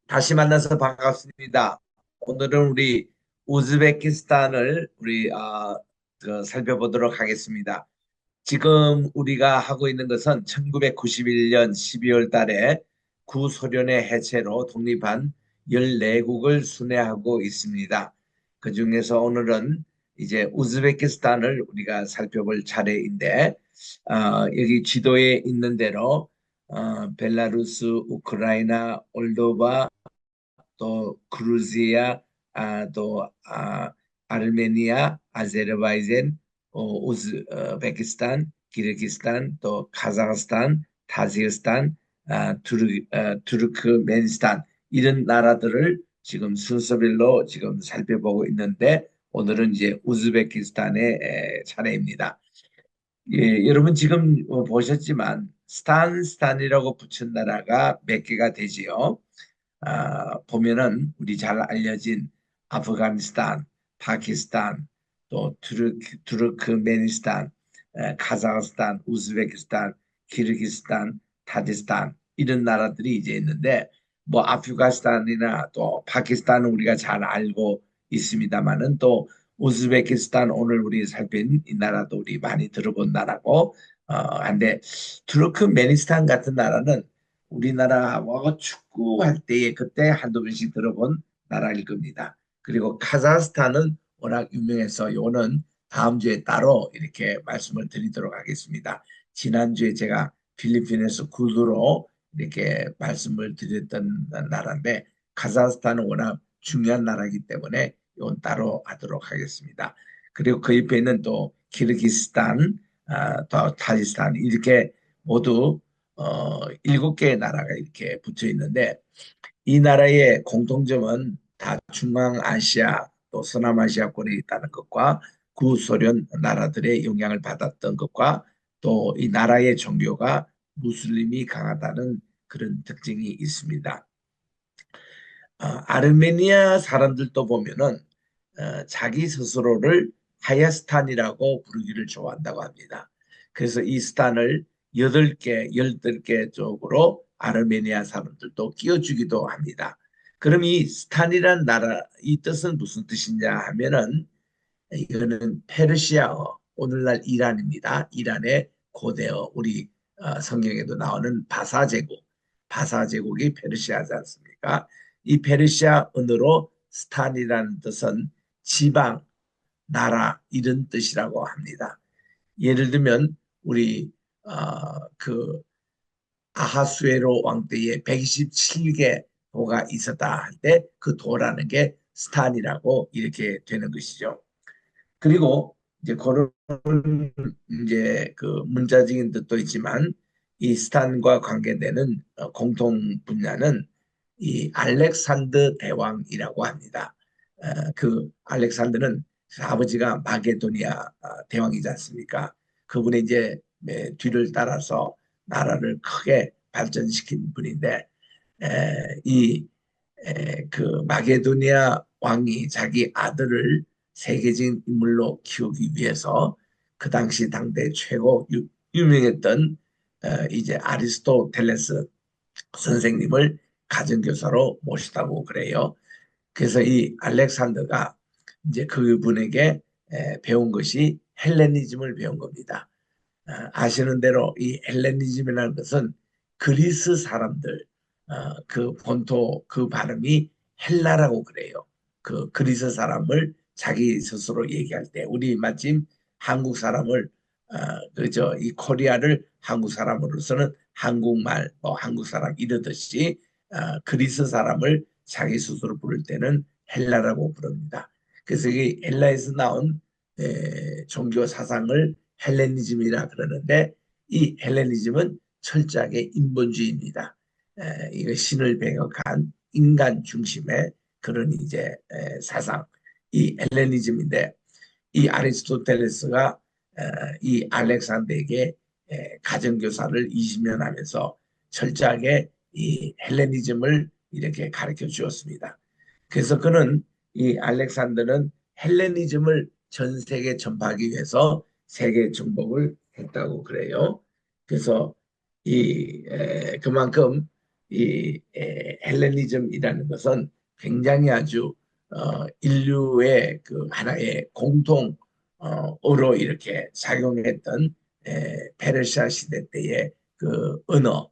다시 만나서 반갑습니다. 오늘은 우리 우즈베키스탄을 살펴보도록 하겠습니다. 지금 우리가 하고 있는 것은 1991년 12월 달에 구소련의 해체로 독립한 14국을 순회하고 있습니다. 그중에서 오늘은 이제 우즈베키스탄을 우리가 살펴볼 차례인데, 여기 지도에 있는 대로 벨라루스, 우크라이나, 몰도바, 또 그루지아, 아르메니아, 아제르바이잔, 우즈베키스탄, 키르기스탄, 또 카자흐스탄, 타지크스탄, 투르크메니스탄 이런 나라들을 지금 순서별로 지금 살펴보고 있는데 오늘은 이제 우즈베키스탄의 차례입니다. 예, 여러분 지금 보셨지만 스탄이라고 붙인 나라가 몇 개가 되지요. 보면은 우리 잘 알려진 아프가니스탄, 파키스탄, 또 투르크메니스탄, 카자흐스탄, 우즈베키스탄, 키르기스탄, 타지스탄 이런 나라들이 이제 있는데 뭐 아프가니스탄이나 또 파키스탄은 우리가 잘 알고 있습니다만은 또 우즈베키스탄 오늘 우리 살핀 이 나라도 우리 많이 들어본 나라고 한데 투르크메니스탄 같은 나라는 우리나라와 축구할 때에 그때 한두 번씩 들어본 나라일 겁니다. 그리고 카자흐스탄은 워낙 유명해서 요는 다음 주에 따로 이렇게 말씀을 드리도록 하겠습니다. 지난주에 제가 필리핀에서 구두로 이렇게 말씀을 드렸던 나라인데 카자흐스탄은 워낙 중요한 나라이기 때문에 이건 따로 하도록 하겠습니다. 그리고 그 옆에 있는 또 키르기스탄, 또 타지스탄 이렇게 모두 7개의 나라가 이렇게 붙어 있는데 이 나라의 공통점은 다 중앙아시아 또 서남아시아권에 있다는 것과 구소련 나라들의 영향을 받았던 것과 또 이 나라의 종교가 무슬림이 강하다는 그런 특징이 있습니다. 아르메니아 사람들도 보면은 자기 스스로를 하야스탄이라고 부르기를 좋아한다고 합니다. 그래서 이 스탄을 8개, 10개 쪽으로 아르메니아 사람들도 끼워주기도 합니다. 그럼 이 스탄이란 나라, 이 뜻은 무슨 뜻이냐 하면은 이거는 페르시아어, 오늘날 이란입니다. 이란의 고대어, 우리 성경에도 나오는 바사 제국, 바사 제국이 페르시아지 않습니까? 이 페르시아 언어로 스탄이라는 뜻은 지방, 나라 이런 뜻이라고 합니다. 예를 들면 우리 그 아하수에로 왕 때에 127개 도가 있었다 할 때 그 도라는 게 스탄이라고 이렇게 되는 것이죠. 그리고 이제 그런 이제 그 문자적인 뜻도 있지만 이 스탄과 관계되는 공통 분야는 이 알렉산더 대왕이라고 합니다. 그 알렉산더는 아버지가 마게도니아 대왕이지 않습니까? 그분이 이제 뒤를 따라서 나라를 크게 발전시킨 분인데 이 그 마게도니아 왕이 자기 아들을 세계적인 인물로 키우기 위해서 그 당시 당대 최고 유명했던 이제 아리스토텔레스 선생님을 가정교사로 모시다고 그래요. 그래서 이 알렉산더가 이제 그분에게 배운 것이 헬레니즘을 배운 겁니다. 아시는 대로 이 헬레니즘이라는 것은 그리스 사람들 그 본토 그 발음이 헬라라고 그래요. 그 그리스 사람을 자기 스스로 얘기할 때 우리 마침 한국 사람을 그저 이 코리아를 한국 사람으로서는 한국말 뭐 한국 사람 이러듯이 그리스 사람을 자기 스스로 부를 때는 헬라라고 부릅니다. 그래서 이 헬라에서 나온 종교 사상을 헬레니즘이라 그러는데 이 헬레니즘은 철저하게 인본주의입니다. 이거 신을 배격한 인간 중심의 그런 이제 사상, 이 헬레니즘인데 이 아리스토텔레스가 이 알렉산더에게 가정교사를 20년 하면서 철저하게 이 헬레니즘을 이렇게 가르쳐 주었습니다. 그래서 그는 이 알렉산더는 헬레니즘을 전 세계 전파하기 위해서 세계 정복을 했다고 그래요. 그래서 이 그만큼 이 헬레니즘이라는 것은 굉장히 아주 인류의 그 하나의 공통 어로 이렇게 작용했던 페르시아 시대 때의 그 언어,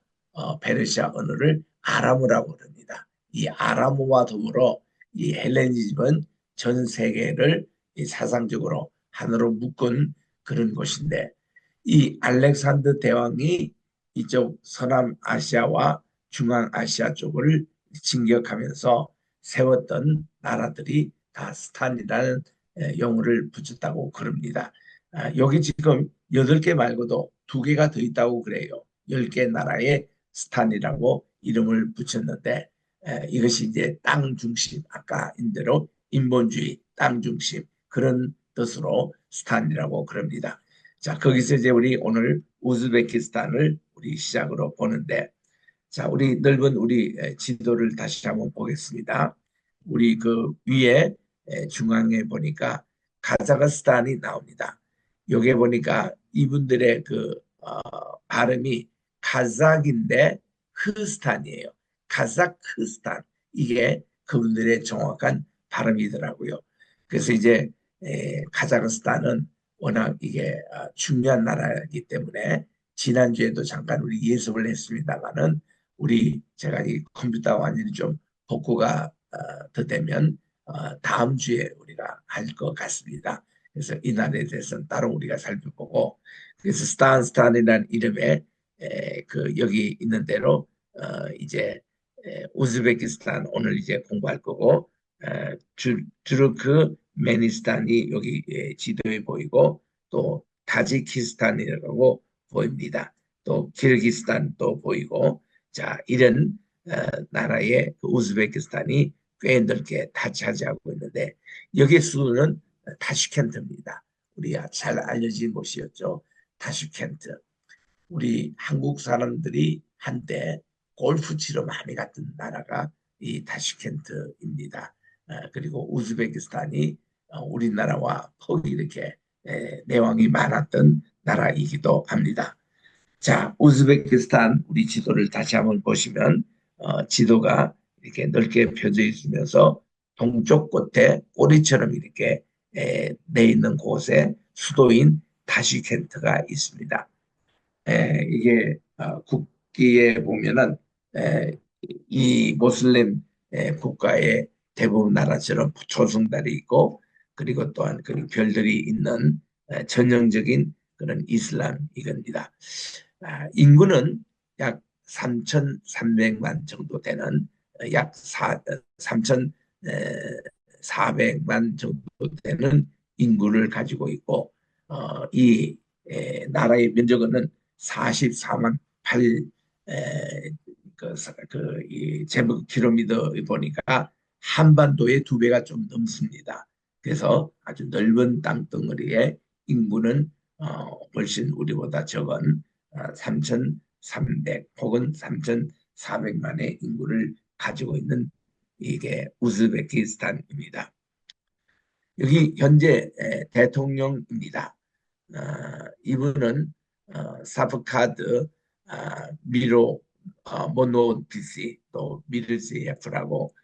페르시아 언어를 아람어라고 합니다. 이 아람어와 더불어 이 헬레니즘은 전 세계를 이 사상적으로 하나로 묶은 그런 곳인데, 이 알렉산더 대왕이 이쪽 서남아시아와 중앙아시아 쪽을 진격하면서 세웠던 나라들이 다 스탄이라는 용어를 붙였다고 그럽니다. 여기 지금 8개 말고도 2개가 더 있다고 그래요. 10개 나라의 스탄이라고 이름을 붙였는데, 이것이 이제 땅 중심, 아까인 대로 인본주의, 땅 중심 그런 뜻으로 스탄이라고 그럽니다. 자, 거기서 이제 우리 오늘 우즈베키스탄을 우리 시작으로 보는데, 자, 우리 넓은 우리 지도를 다시 한번 보겠습니다. 우리 그 위에 중앙에 보니까 카자흐스탄이 나옵니다. 여기 보니까 이분들의 그 발음이 카자크인데 흐스탄이에요. 카자흐스탄, 이게 그분들의 정확한 발음이더라고요. 그래서 이제 카자흐스탄은 워낙 이게 중요한 나라이기 때문에 지난주에도 잠깐 우리 예습을 했습니다만은, 우리 제가 이 컴퓨터 완전히 좀 복구가 더 되면 다음 주에 우리가 할 것 같습니다. 그래서 이 날에 대해서는 따로 우리가 살펴보고, 그래서 스탄이라는 이름에 그 여기 있는 대로 이제 우즈베키스탄 오늘 이제 공부할 거고, 투르크메니스탄이 여기 지도에 보이고, 또 타지키스탄이라고 보입니다. 또 키르기스탄도 보이고, 자, 이런 나라의 그 우즈베키스탄이 꽤 넓게 다 차지하고 있는데, 여기 수도는 타슈켄트입니다. 우리가 잘 알려진 곳이었죠. 타슈켄트. 우리 한국 사람들이 한때 골프 치러 많이 갔던 나라가 이 타슈켄트입니다. 그리고 우즈베키스탄이 우리나라와 거의 이렇게 내왕이 많았던 나라이기도 합니다. 자, 우즈베키스탄 우리 지도를 다시 한번 보시면 지도가 이렇게 넓게 펴져 있으면서 동쪽 끝에 꼬리처럼 이렇게 내 있는 곳에 수도인 타슈켄트가 있습니다. 이게 국기에 보면은 에, 이 모슬렘 국가의 대부분 나라처럼 초승달이 있고, 그리고 또한 그 별들이 있는 전형적인 그런 이슬람 이겁니다. 인구는 약 3,300만 정도 되는 약 3,400만 정도 되는 인구를 가지고 있고, 이 나라의 면적은 44만 8 그, 제곱킬로미터 보니까 한반도의 2배가 좀 넘습니다. 그래서 아주 넓은 땅덩어리에 인구는 훨씬 우리보다 적은 3,300 혹은 3,400만의 인구를 가지고 있는 이게 우즈베키스탄입니다. 여기 현재 대통령입니다. 이분은 사프카드 미로 모노피시 또 미르지예프라고,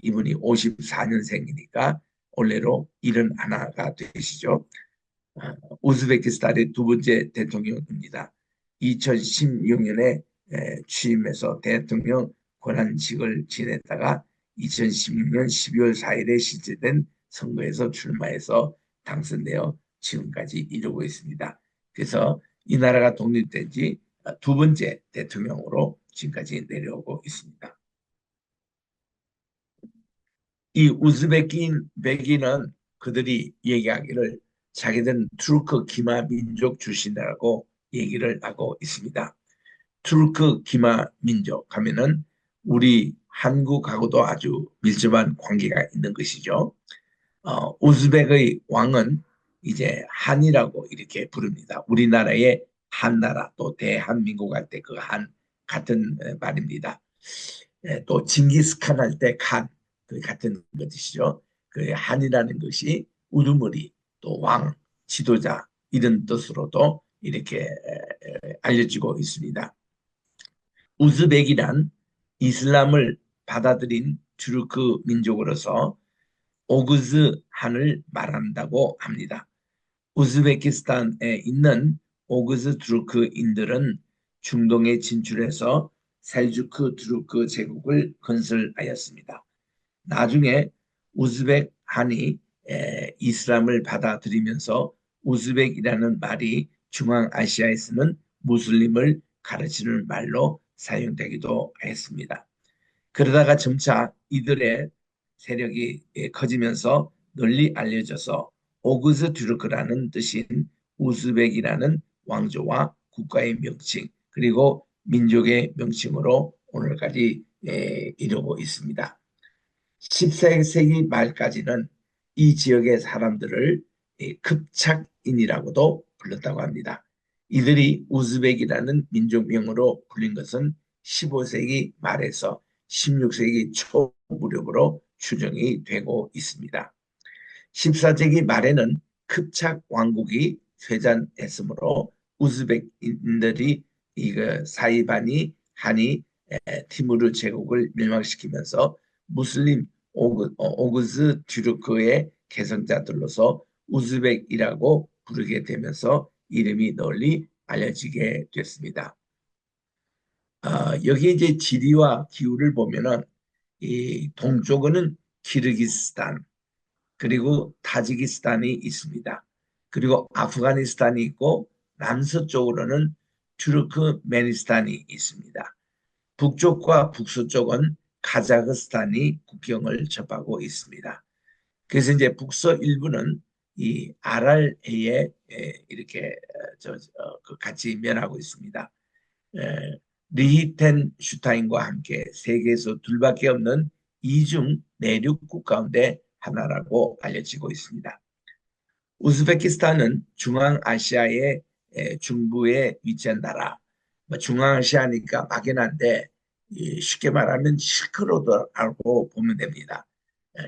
이분이 54년생이니까 올해로 71가 되시죠. 우즈베키스탄의 2번째 대통령입니다. 2016년에 취임해서 대통령 권한직을 지냈다가 2016년 12월 4일에 실시된 선거에서 출마해서 당선되어 지금까지 이루고 있습니다. 그래서 이 나라가 독립된 지 2번째 대통령으로 지금까지 내려오고 있습니다. 이 우즈베키는 그들이 얘기하기를 자기들은 투르크 기마 민족 출신이라고 얘기를 하고 있습니다. 투르크 기마 민족 하면은 우리 한국하고도 아주 밀접한 관계가 있는 것이죠. 우즈벡의 왕은 이제 한이라고 이렇게 부릅니다. 우리나라의 한나라 또 대한민국 할 때 그 한 같은 말입니다. 또 징기스칸 할 때 칸, 그 같은 것이죠. 그 한이라는 것이 우두머리 또 왕, 지도자 이런 뜻으로도 이렇게 알려지고 있습니다. 우즈벡이란 이슬람을 받아들인 투르크 민족으로서 오그즈한을 말한다고 합니다. 우즈베키스탄에 있는 오그즈 투르크인들은 중동에 진출해서 셀주크 투르크 제국을 건설하였습니다. 나중에 우즈벡한이 이슬람을 받아들이면서 우즈벡이라는 말이 중앙아시아에서는 무슬림을 가르치는 말로 사용되기도 했습니다. 그러다가 점차 이들의 세력이 커지면서 널리 알려져서 오그즈 튜르크라는 뜻인 우즈벡이라는 왕조와 국가의 명칭 그리고 민족의 명칭으로 오늘까지 이르고 있습니다. 14세기 말까지는 이 지역의 사람들을 급착인이라고도 불렀다고 합니다. 이들이 우즈벡이라는 민족명으로 불린 것은 15세기 말에서 16세기 초 무렵으로 추정이 되고 있습니다. 14세기 말에는 급착 왕국이 쇠잔했으므로 우즈벡인들이 이거 사이바니 하니 티무르 제국을 멸망시키면서 무슬림 오그즈 튜르크의 개성자들로서 우즈벡이라고 부르게 되면서 이름이 널리 알려지게 됐습니다. 여기 이제 지리와 기후를 보면은 이 동쪽은 키르기스탄 그리고 타지키스탄이 있습니다. 그리고 아프가니스탄이 있고 남서쪽으로는 투르크메니스탄이 있습니다. 북쪽과 북서쪽은 카자흐스탄이 국경을 접하고 있습니다. 그래서 이제 북서 일부는 이 아랄해에 이렇게 같이 면하고 있습니다. 리히텐슈타인과 함께 세계에서 둘밖에 없는 이중 내륙국 가운데 하나라고 알려지고 있습니다. 우즈베키스탄은 중앙아시아의 중부에 위치한 나라. 중앙아시아니까 막연한데 쉽게 말하면 실크로드라고 보면 됩니다.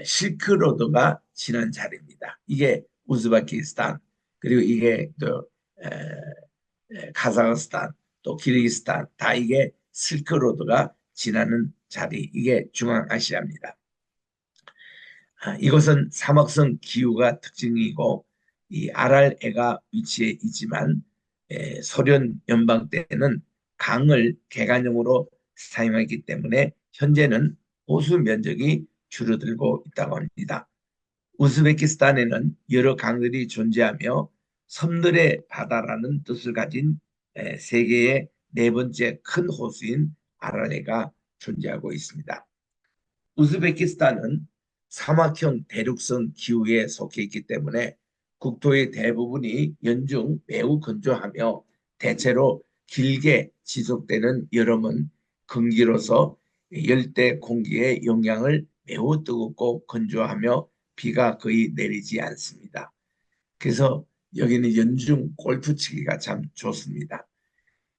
실크로드가 지난 자리입니다. 이게 우즈베키스탄 그리고 이게 또 카자흐스탄 또 키르기스탄 다 이게 실크로드가 지나는 자리 이게 중앙아시아입니다. 이것은 사막성 기후가 특징이고 이 아랄해가 위치해 있지만 소련 연방 때는 강을 개간용으로 사용했기 때문에 현재는 호수 면적이 줄어들고 있다고 합니다. 우즈베키스탄에는 여러 강들이 존재하며 섬들의 바다라는 뜻을 가진 세계의 네 번째 큰 호수인 아랄해가 존재하고 있습니다. 우즈베키스탄은 사막형 대륙성 기후에 속해 있기 때문에 국토의 대부분이 연중 매우 건조하며 대체로 길게 지속되는 여름은 건기로서 열대 공기의 영향을 매우 뜨겁고 건조하며 비가 거의 내리지 않습니다. 그래서 여기는 연중 골프 치기가 참 좋습니다.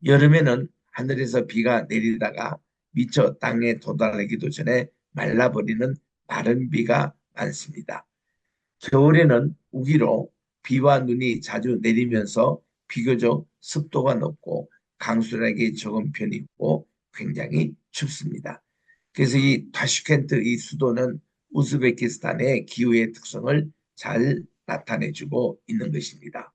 여름에는 하늘에서 비가 내리다가 미처 땅에 도달하기도 전에 말라버리는 마른 비가 많습니다. 겨울에는 우기로 비와 눈이 자주 내리면서 비교적 습도가 높고 강수량이 적은 편이고 굉장히 춥습니다. 그래서 이 타슈켄트 이 수도는 우즈베키스탄의 기후의 특성을 잘 나타내주고 있는 것입니다.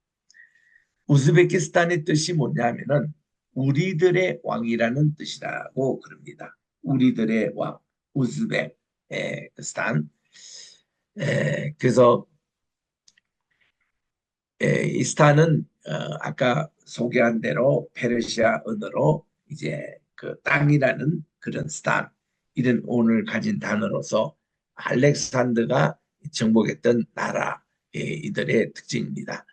우즈베키스탄의 뜻이 뭐냐면은 우리들의 왕이라는 뜻이라고 그럽니다. 우리들의 왕, 우즈베키스탄. 그래서 이 스탄은 아까 소개한 대로 페르시아 언어로 이제 그 땅이라는 그런 스탄 이런 오늘 가진 단어로서 알렉산더가 정복했던 나라 이들의 특징입니다.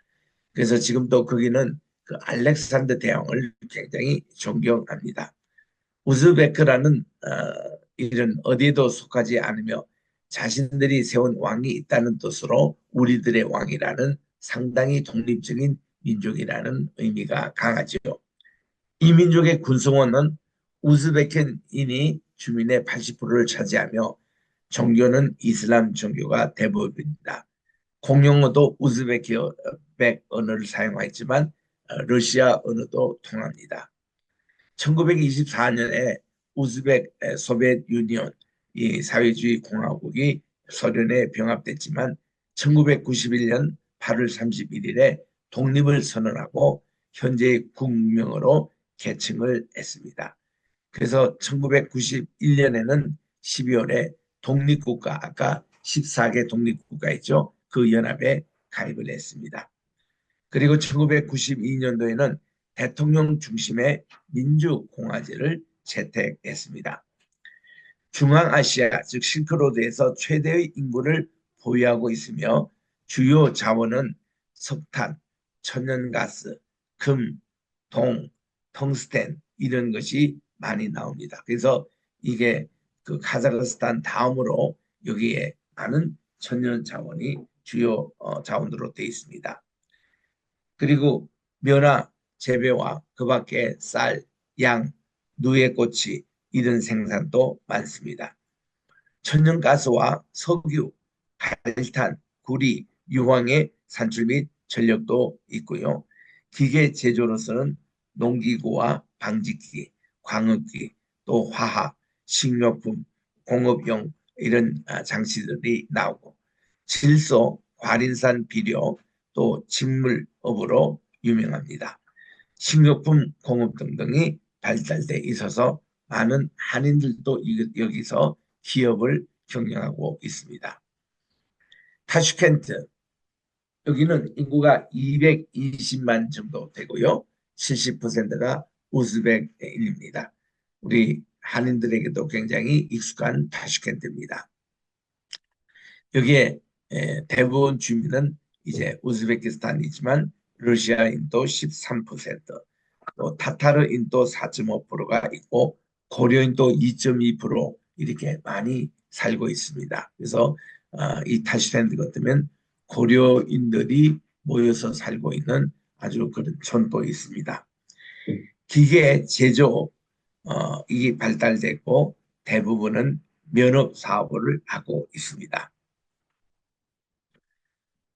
그래서 지금도 거기는 그 알렉산더 대왕을 굉장히 존경합니다. 우즈베크라는 이런 어디에도 속하지 않으며 자신들이 세운 왕이 있다는 뜻으로 우리들의 왕이라는 상당히 독립적인 민족이라는 의미가 강하죠. 이 민족의 군성원은 우즈베크인이 주민의 80%를 차지하며 종교는 이슬람 종교가 대부분입니다. 공용어도 우즈베크 언어를 사용하지만 러시아 언어도 통합니다. 1924년에 우즈벡 소비에트 유니온 이 사회주의 공화국이 소련에 병합됐지만 1991년 8월 31일에 독립을 선언하고 현재의 국명으로 계층을 했습니다. 그래서 1991년에는 12월에 독립국가, 아까 14개 독립국가 있죠. 그 연합에 가입을 했습니다. 그리고 1992년도에는 대통령 중심의 민주공화제를 채택했습니다. 중앙아시아, 즉 실크로드에서 최대의 인구를 보유하고 있으며 주요 자원은 석탄, 천연가스, 금, 동, 텅스텐 이런 것이 많이 나옵니다. 그래서 이게 그 카자흐스탄 다음으로 여기에 많은 천연 자원이 주요 자원으로 되어 있습니다. 그리고 면화, 재배와 그 밖에 쌀, 양, 누에꼬치 이런 생산도 많습니다. 천연가스와 석유, 발탄, 구리, 유황의 산출 및 전력도 있고요. 기계 제조로서는 농기구와 방직기, 광역기, 또 화학, 식료품, 공업용 이런 장치들이 나오고 질소, 과린산 비료, 또 식물업으로 유명합니다. 식료품 공업 등등이 발달돼 있어서 많은 한인들도 여기서 기업을 경영하고 있습니다. 타슈켄트 여기는 인구가 220만 정도 되고요. 70%가 우즈벡인입니다. 우리 한인들에게도 굉장히 익숙한 타슈켄트입니다. 여기에 대부분 주민은 이제 우즈베키스탄이지만 러시아인도 13%, 또 타타르인도 4.5%가 있고 고려인도 2.2% 이렇게 많이 살고 있습니다. 그래서 이 타슈켄트 같으면 고려인들이 모여서 살고 있는 아주 그런 촌도 있습니다. 기계 제조 이게 발달됐고 대부분은 면업 사업을 하고 있습니다.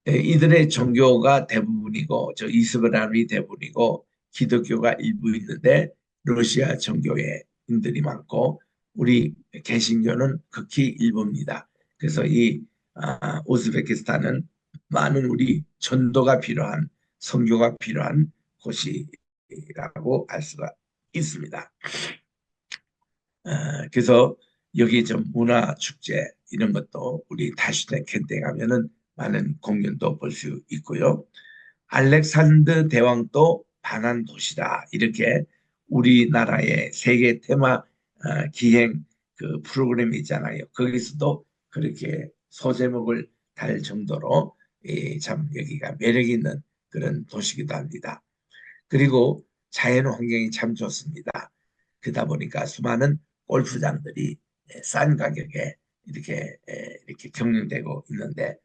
이들의 종교가 대부분이고 저 이스라엘이 대부분이고 기독교가 일부 있는데 러시아 종교인들이 많고 우리 개신교는 극히 일부입니다. 그래서 이 우즈베키스탄은 많은 우리 전도가 필요한 선교가 필요한 곳이라고 할 수가 있습니다. 그래서 여기 좀 문화 축제 이런 것도 우리 타슈켄트에 가면은 많은 공연도 볼 수 있고요. 알렉산드 대왕도 반환 도시다 이렇게 우리나라의 세계 테마 기행 그 프로그램이 있잖아요. 거기서도 그렇게 소제목을 달 정도로 참 여기가 매력 있는 그런 도시기도 합니다. 그리고 자연 환경이 참 좋습니다. 그러다 보니까 수많은 골프장들이 싼 가격에 이렇게 경영되고 있는데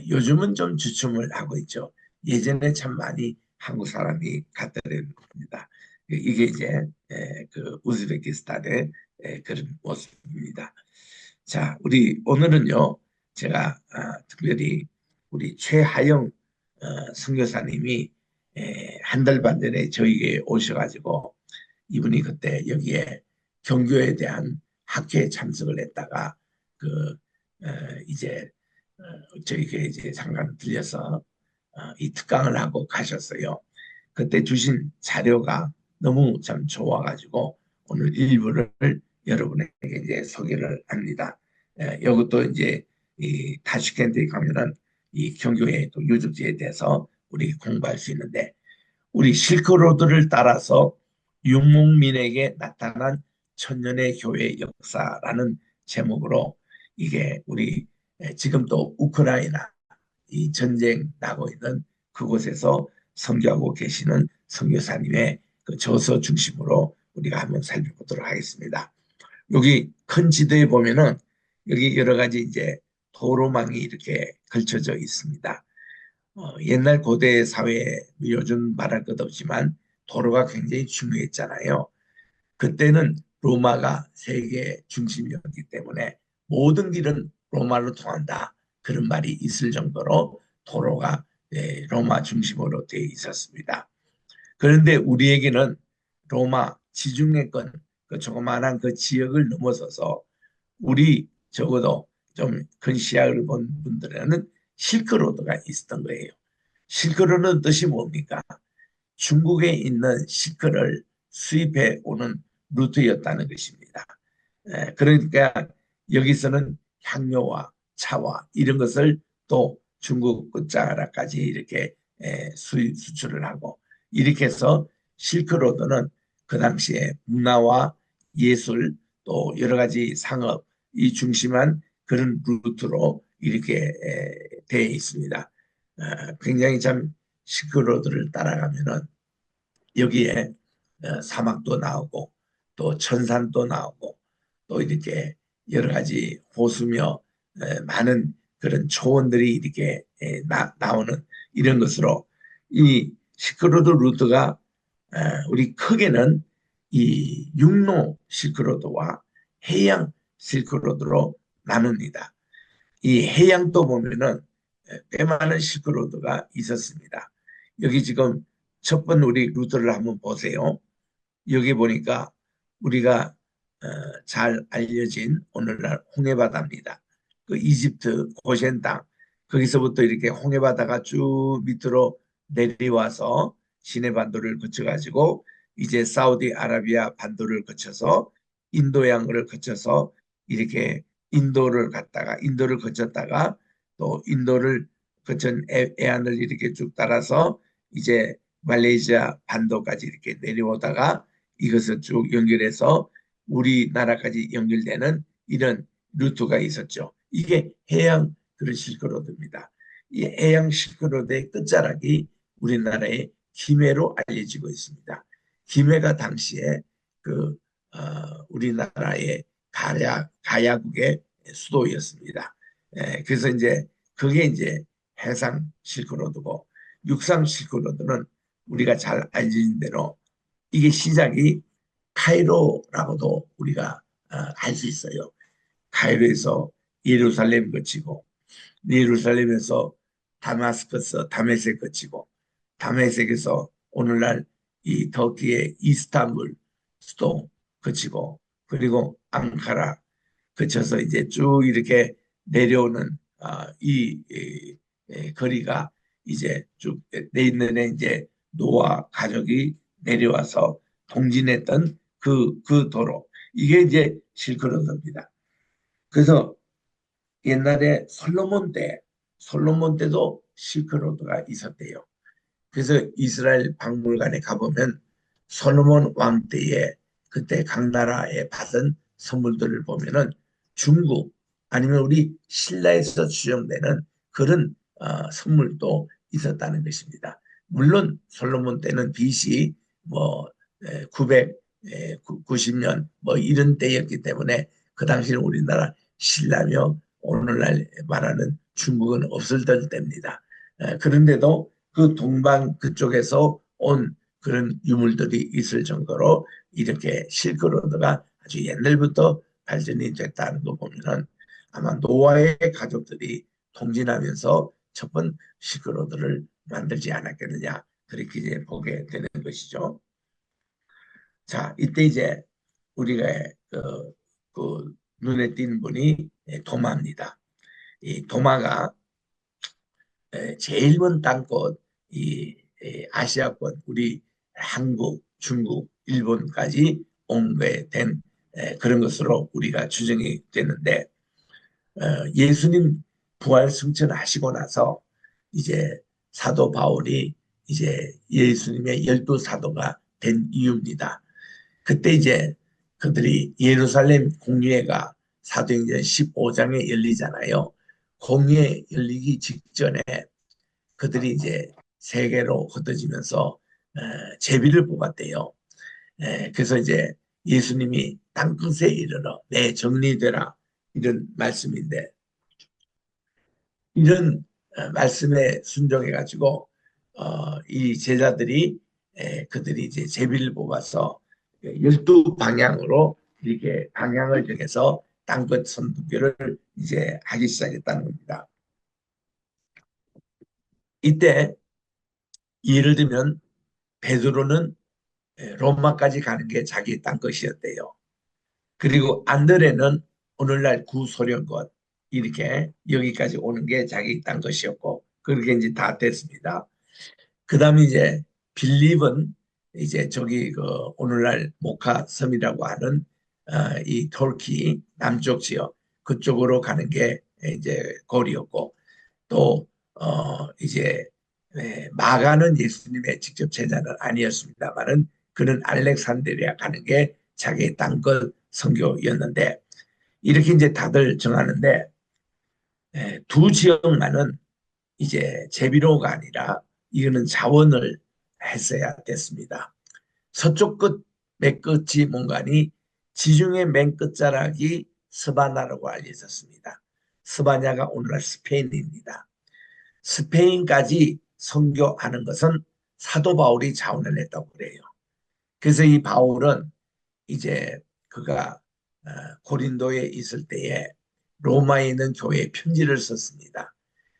요즘은 좀 주춤을 하고 있죠. 예전에 참 많이 한국 사람이 갔다는 겁니다. 이게 이제 그 우즈베키스탄의 그런 모습입니다. 자, 우리 오늘은요, 제가 특별히 우리 최하영 선교사님이 한 달 반 전에 저에게 오셔가지고 이분이 그때 여기에 종교에 대한 학회에 참석을 했다가 그 이제 저에게 이제 잠깐 들려서 이 특강을 하고 가셨어요. 그때 주신 자료가 너무 참 좋아가지고 오늘 일부를 여러분에게 이제 소개를 합니다. 이것도 이제 이 타슈켄트에 가면은 이 종교의 또 유적지에 대해서 우리 공부할 수 있는데 우리 실크로드를 따라서 유목민에게 나타난 천년의 교회 역사라는 제목으로 이게 우리 지금도 우크라이나 이 전쟁 나고 있는 그곳에서 선교하고 계시는 선교사님의 그 저서 중심으로 우리가 한번 살펴보도록 하겠습니다. 여기 큰 지도에 보면은 여기 여러 가지 이제 도로망이 이렇게 걸쳐져 있습니다. 옛날 고대 사회 요즘 말할 것 없지만 도로가 굉장히 중요했잖아요. 그때는 로마가 세계 중심이었기 때문에 모든 길은 로마로 통한다. 그런 말이 있을 정도로 도로가 로마 중심으로 되어 있었습니다. 그런데 우리에게는 로마 지중해권 그 조그마한 그 지역을 넘어서서 우리 적어도 좀 큰 시야를 본 분들에는 실크로드가 있었던 거예요. 실크로드는 뜻이 뭡니까? 중국에 있는 실크를 수입해 오는 루트였다는 것입니다. 그러니까 여기서는 향료와 차와 이런 것을 또 중국 끝자락까지 이렇게 수출을 하고 이렇게 해서 실크로드는 그 당시에 문화와 예술 또 여러 가지 상업이 중심한 그런 루트로 이렇게 되어 있습니다. 굉장히 참 실크로드를 따라가면은 여기에 사막도 나오고 또 천산도 나오고 또 이렇게 여러 가지 호수며 많은 그런 초원들이 이렇게 나오는 이런 것으로 이 실크로드 루트가 우리 크게는 이 육로 실크로드와 해양 실크로드로 나눕니다. 이 해양도 보면은 꽤 많은 실크로드가 있었습니다. 여기 지금 첫 번 우리 루트를 한번 보세요. 여기 보니까 우리가 잘 알려진 오늘날 홍해바다입니다. 그 이집트 고센 땅 거기서부터 이렇게 홍해바다가 쭉 밑으로 내려와서 시내반도를 거쳐가지고 이제 사우디아라비아 반도를 거쳐서 인도양을 거쳐서 이렇게 인도를 거쳤다가 또 인도를 거친 해안을 이렇게 쭉 따라서 이제 말레이시아 반도까지 이렇게 내려오다가 이것을 쭉 연결해서 우리나라까지 연결되는 이런 루트가 있었죠. 이게 해양 그런 실크로드입니다. 이 해양 실크로드의 끝자락이 우리나라의 김해로 알려지고 있습니다. 김해가 당시에 그 우리나라의 가야국의 수도였습니다. 그래서 이제 그게 이제 해상 실크로드고 육상 실크로드는 우리가 잘 알려진 대로 이게 시작이 카이로라고도 우리가 알 수 있어요. 카이로에서 예루살렘 거치고 예루살렘에서 다마스커스 다메섹 거치고 다메섹에서 오늘날 이 터키의 이스탄불 수도 거치고 그리고 앙카라 거쳐서 이제 쭉 이렇게 내려오는 거리가 이제 쭉 내년에 이제 노아 가족이 내려와서 통진했던 그 도로 이게 이제 실크로드입니다. 그래서 옛날에 솔로몬 때도 실크로드가 있었대요. 그래서 이스라엘 박물관에 가보면 솔로몬 왕 때에 그때 각 나라에 받은 선물들을 보면은 중국 아니면 우리 신라에서 수령되는 그런 선물도 있었다는 것입니다. 물론 솔로몬 때는 BC 뭐 990년 뭐 이런 때였기 때문에 그 당시는 우리나라 신라며 오늘날 말하는 중국은 없었던 때입니다. 그런데도 그 동방 그쪽에서 온 그런 유물들이 있을 정도로 이렇게 실크로드가 아주 옛날부터 발전이 됐다는 거 보면은 아마 노아의 가족들이 통진하면서 첫 번 실크로드를 만들지 않았겠느냐 그렇게 이제 보게 되는 것이죠. 자, 이때 이제 우리가 그 눈에 띄는 분이 도마입니다. 이 도마가 제일 먼 땅끝 이 아시아권 우리 한국, 중국, 일본까지 온 게 된 그런 것으로 우리가 추정이 되는데 예수님 부활 승천하시고 나서 이제 사도 바울이 이제 예수님의 12사도가 된 이유입니다. 그때 이제 그들이 예루살렘 공회가 사도행전 15장에 열리잖아요. 공회 열리기 직전에 그들이 이제 세계로 흩어지면서 제비를 뽑았대요. 그래서 이제 예수님이 땅끝에 이르러 내 정리되라 이런 말씀인데 이런 말씀에 순종해 가지고 이 제자들이 그들이 이제 제비를 뽑아서 12방향으로 이렇게 방향을 정해서 땅끝 선두교를 이제 하기 시작했다는 겁니다. 이때 예를 들면 베드로는 로마까지 가는 게 자기 땅끝이었대요. 그리고 안드레는 오늘날 구소련권 이렇게 여기까지 오는 게 자기 땅 것이었고 그렇게 이제 다 됐습니다. 그다음에 이제 빌립은 이제 저기 그 오늘날 모카 섬이라고 하는 이 터키 남쪽 지역 그쪽으로 가는 게 이제 골이었고 또 이제 마가는 예수님의 직접 제자는 아니었습니다만은 그는 알렉산드리아 가는 게 자기의 땅끝 선교였는데 이렇게 이제 다들 정하는데 두 지역만은 이제 제비로가 아니라 이거는 자원을 했어야 됐습니다. 서쪽 끝, 맨 끝이 뭔가니 지중해 맨 끝자락이 스바나라고 알려졌습니다. 스바냐가 오늘날 스페인입니다. 스페인까지 선교하는 것은 사도 바울이 자원을 했다고 그래요. 그래서 이 바울은 이제 그가 고린도에 있을 때에 로마에 있는 교회에 편지를 썼습니다.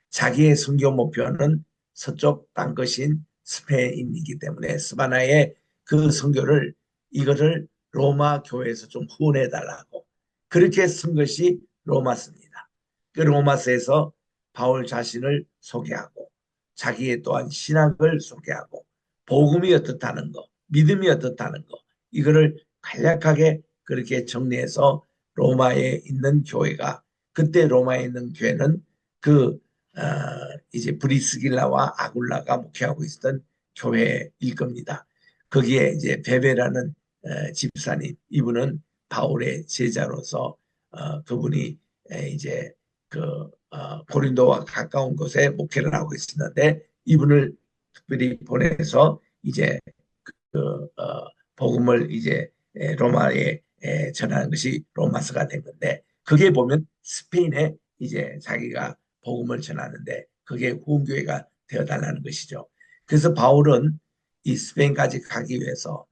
자기의 선교 목표는 서쪽 땅끝인 스페인이기 때문에 스바나의 그 선교를 이거를 로마 교회에서 좀 후원해 달라고 그렇게 쓴 것이 로마서입니다. 그 로마서에서 바울 자신을 소개하고 자기의 또한 신학을 소개하고 복음이 어떻다는 거, 믿음이 어떻다는 거 이거를 간략하게 그렇게 정리해서 로마에 있는 교회가 그때 로마에 있는 교회는 그 이제 브리스길라와 아굴라가 목회하고 있었던 교회일 겁니다. 거기에 이제 베베라는 집사님 이분은 바울의 제자로서 그분이 이제 그 고린도와 가까운 곳에 목회를 하고 있었는데 이분을 특별히 보내서 이제 그 복음을 이제 로마에 전하는 것이 로마서가 된 건데 그게 보면 스페인에 이제 자기가 복음을 전하는데 그게 후원교회가 되어달라는 것이죠. 그래서 바울은 이 스페인까지 가기 위해서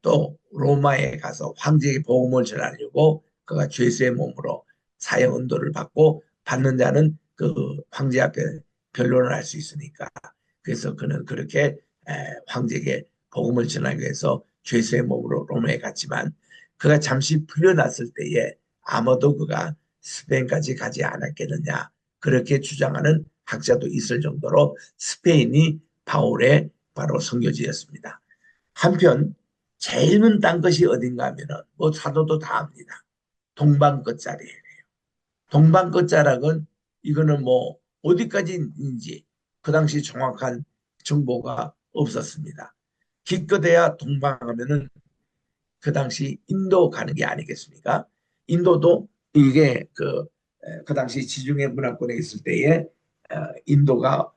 또 로마에 가서 황제의 복음을 전하려고 그가 죄수의 몸으로 사형 언도를 받고 받는 자는 그 황제 앞에 변론을 할 수 있으니까 그래서 그는 그렇게 황제에게 복음을 전하기 위해서 죄수의 몸으로 로마에 갔지만 그가 잠시 풀려났을 때에 아마도 그가 스페인까지 가지 않았겠느냐 그렇게 주장하는 학자도 있을 정도로 스페인이 바울의 바로 선교지였습니다. 한편 제일 먼딴 것이 어딘가 하면은 뭐 사도도 다 압니다. 동방 끝자리예요. 동방 끝자락은 이거는 뭐 어디까지인지 그 당시 정확한 정보가 없었습니다. 기껏해야 동방하면은 그 당시 인도 가는 게 아니겠습니까? 인도도 이게 그 당시 지중해 문화권에 있을 때에 인도가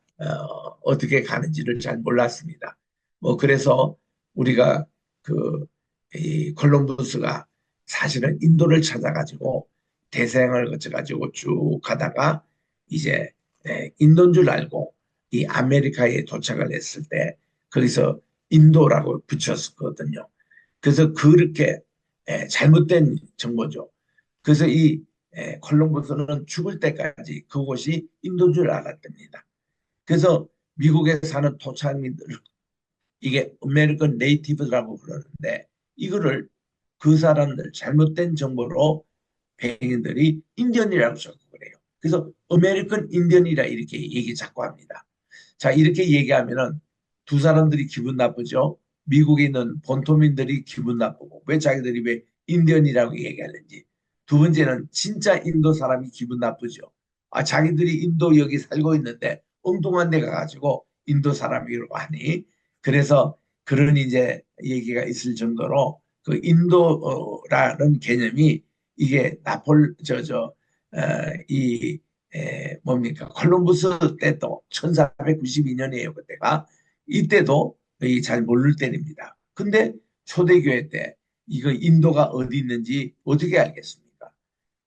어떻게 가는지를 잘 몰랐습니다. 뭐 그래서 우리가 그이 콜럼버스가 사실은 인도를 찾아가지고 대서양을 거쳐가지고 쭉 가다가 이제 인도인 줄 알고 이 아메리카에 도착을 했을 때 거기서 인도라고 붙였었거든요. 그래서 그렇게 잘못된 정보죠. 그래서 이 콜럼버스는 죽을 때까지 그곳이 인도인 줄 알았답니다. 그래서 미국에 사는 토착민들 이게 아메리칸 네이티브라고 그러는데 이거를 그 사람들 잘못된 정보로 백인들이 인디언이라고 적고 그래요. 그래서 아메리칸 인디언이라 이렇게 얘기 자꾸 합니다. 자 이렇게 얘기하면은 두 사람들이 기분 나쁘죠. 미국에 있는 본토민들이 기분 나쁘고 왜 자기들이 왜 인디언이라고 얘기하는지. 두 번째는 진짜 인도 사람이 기분 나쁘죠. 아 자기들이 인도 여기 살고 있는데 엉뚱한 데 가가지고 인도 사람이라고 하니 그래서 그런 이제 얘기가 있을 정도로 그 인도라는 개념이 이게 나폴 이 뭡니까 콜럼버스 때도 1492년이에요 그때가 이때도 잘 모를 때입니다. 근데 초대교회 때 이거 인도가 어디 있는지 어떻게 알겠습니까?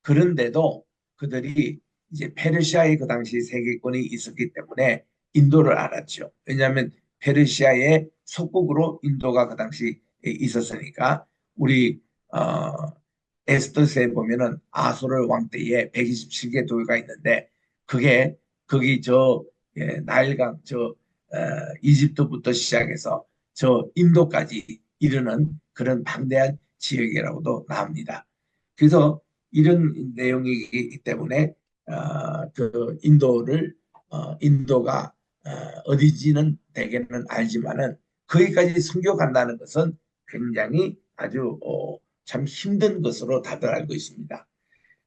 그런데도 그들이 이제 페르시아의 그 당시 세계권이 있었기 때문에 인도를 알았죠. 왜냐하면 페르시아의 속국으로 인도가 그 당시 있었으니까 우리 에스더스에 보면은 아수르 왕 때에 127개 도가 있는데 그게 거기 나일강 이집트부터 시작해서 저 인도까지 이르는 그런 방대한 지역이라고도 나옵니다. 그래서 이런 내용이기 때문에 그 인도가 어디지는 대개는 알지만은 거기까지 선교 간다는 것은 굉장히 아주 참 힘든 것으로 다들 알고 있습니다.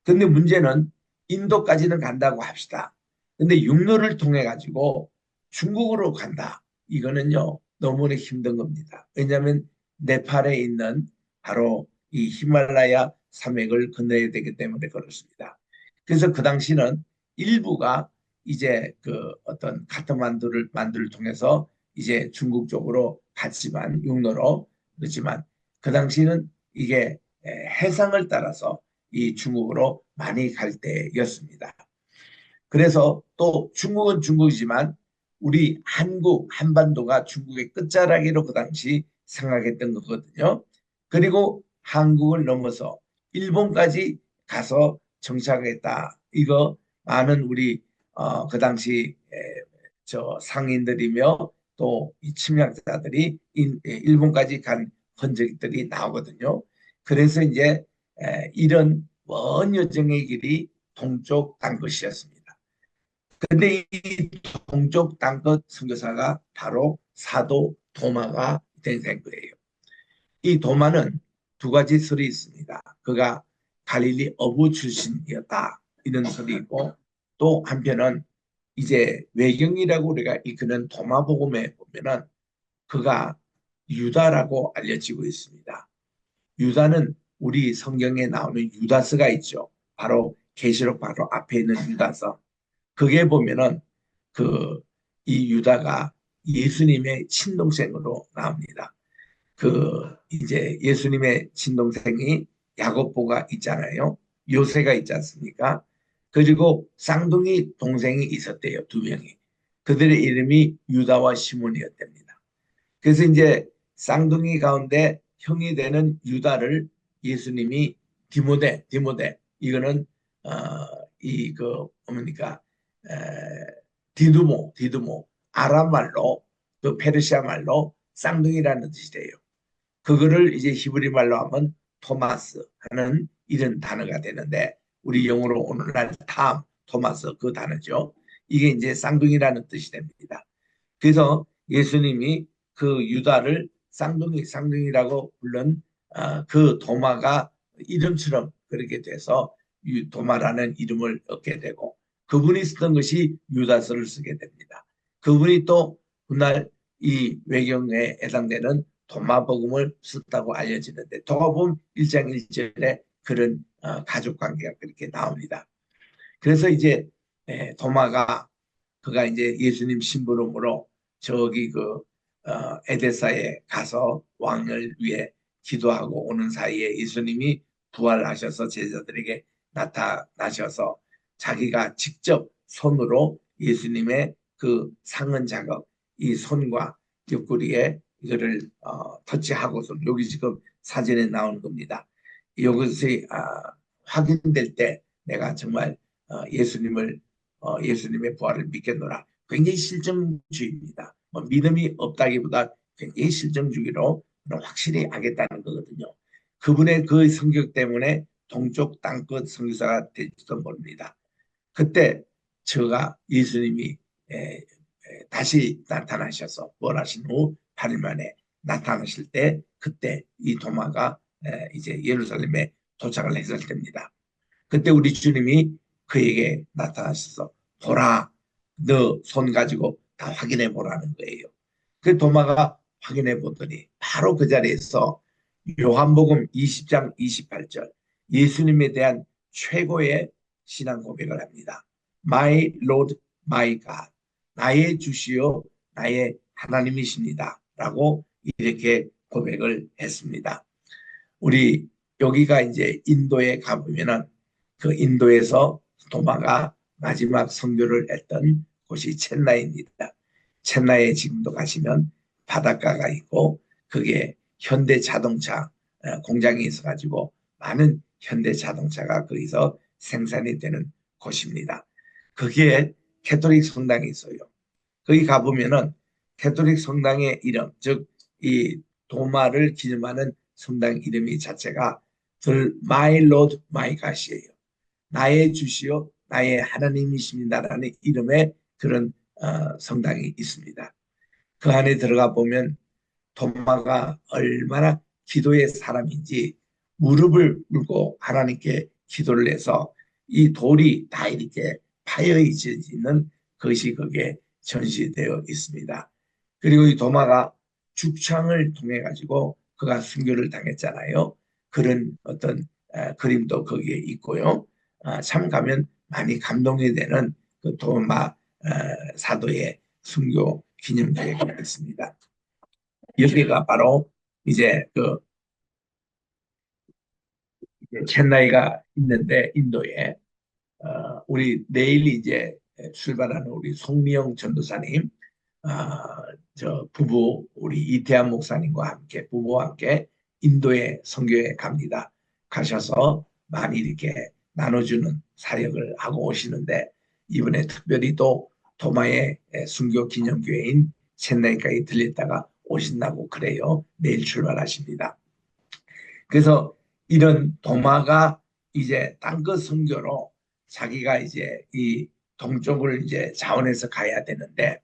근데 문제는 인도까지는 간다고 합시다. 근데 육로를 통해 가지고 중국으로 간다. 이거는요, 너무나 힘든 겁니다. 왜냐하면 네팔에 있는 바로 이 히말라야 산맥을 건너야 되기 때문에 그렇습니다. 그래서 그 당시는 일부가 이제 그 어떤 카트만두를 통해서 이제 중국 쪽으로 갔지만 육로로 그렇지만 그 당시는 이게 해상을 따라서 이 중국으로 많이 갈 때였습니다. 그래서 또 중국은 중국이지만 우리 한국 한반도가 중국의 끝자락이로 그 당시 생각했던 거거든요. 그리고 한국을 넘어서 일본까지 가서 정착하겠다. 이거 많은 우리 그 당시 저 상인들이며 또 이 침략자들이 일본까지 간 흔적들이 나오거든요. 그래서 이제 이런 먼 여정의 길이 동쪽 단 것이었습니다. 근데 이 동쪽 땅끝 선교사가 바로 사도 도마가 된 거예요. 이 도마는 두 가지 설이 있습니다. 그가 갈릴리 어부 출신이었다. 이런 설이 있고 또 한편은 이제 외경이라고 우리가 이끄는 도마복음에 보면은 그가 유다라고 알려지고 있습니다. 유다는 우리 성경에 나오는 유다스가 있죠. 바로 계시록 바로 앞에 있는 유다서. 그게 보면은 그 이 유다가 예수님의 친동생으로 나옵니다. 그 이제 예수님의 친동생이 야고보가 있잖아요. 요새가 있지 않습니까? 그리고 쌍둥이 동생이 있었대요. 두 명이. 그들의 이름이 유다와 시몬이었답니다. 그래서 이제 쌍둥이 가운데 형이 되는 유다를 예수님이 디모데 이거는 이그 뭡니까 디두모 아람 말로 그 페르시아 말로 쌍둥이라는 뜻이 돼요. 그거를 이제 히브리 말로 하면 토마스 하는 이런 단어가 되는데 우리 영어로 오늘날 토마스 그 단어죠. 이게 이제 쌍둥이라는 뜻이 됩니다. 그래서 예수님이 그 유다를 쌍둥이라고 부른 그 도마가 이름처럼 그렇게 돼서 도마라는 이름을 얻게 되고 그분이 쓰던 것이 유다서를 쓰게 됩니다. 그분이 또 그날 이 외경에 해당되는 도마복음을 썼다고 알려지는데 도마복음 1장 1절에 그런 가족 관계가 그렇게 나옵니다. 그래서 이제 도마가 그가 이제 예수님 심부름으로 저기 그 에데사에 가서 왕을 위해 기도하고 오는 사이에 예수님이 부활하셔서 제자들에게 나타나셔서 자기가 직접 손으로 예수님의 그 상흔 작업 이 손과 옆구리에 이거를 터치하고서 여기 지금 사진에 나오는 겁니다. 이것이 확인될 때 내가 정말 예수님의 부활을 믿겠노라. 굉장히 실정주의입니다. 뭐 믿음이 없다기보다 굉장히 실정주의로 확실히 하겠다는 거거든요. 그분의 그 성격 때문에 동쪽 땅끝 선교사가 될지도 모릅니다. 그때 저가 예수님이 다시 나타나셔서 부활하신 후 8일 만에 나타나실 때 그때 이 도마가 이제 예루살렘에 도착을 했을 때입니다. 그때 우리 주님이 그에게 나타나셔서 보라, 너 손 가지고 다 확인해 보라는 거예요. 그 도마가 확인해 보더니 바로 그 자리에서 요한복음 20장 28절 예수님에 대한 최고의 신앙 고백을 합니다. My Lord, my God. 나의 주시요 나의 하나님이십니다. 라고 이렇게 고백을 했습니다. 우리 여기가 이제 인도에 가보면은 그 인도에서 도마가 마지막 선교를 했던 곳이 첸나이입니다. 첸나이에 지금도 가시면 바닷가가 있고 그게 현대 자동차 공장이 있어가지고 많은 현대 자동차가 거기서 생산이 되는 곳입니다. 거기에 캐톨릭 성당이 있어요. 거기 가보면은 캐톨릭 성당의 이름, 즉 이 도마를 기념하는 성당 이름이 자체가 My Lord, My God이에요. 나의 주시요, 나의 하나님이십니다라는 이름의 그런 성당이 있습니다. 그 안에 들어가 보면 도마가 얼마나 기도의 사람인지 무릎을 꿇고 하나님께 기도를 해서 이 돌이 다 이렇게 파여 있는 것이 거기에 전시되어 있습니다. 그리고 이 도마가 죽창을 통해 가지고 그가 순교를 당했잖아요. 그런 어떤 그림도 거기에 있고요. 참 가면 많이 감동이 되는 그 도마 사도의 순교 기념회가 있습니다. 여기가 바로 이제 그 첸나이가 있는데 인도에 우리 내일 이제 출발하는 우리 송미영 전도사님 저 부부 우리 이태한 목사님과 함께 부부와 함께 인도에 선교에 갑니다. 가셔서 많이 이렇게 나눠주는 사역을 하고 오시는데 이번에 특별히 또 도마의 순교 기념교회인 첸나이까지 들렸다가 오신다고 그래요. 내일 출발하십니다. 그래서 이런 도마가 이제 땅끝 선교로 자기가 이제 이 동쪽을 이제 자원해서 가야 되는데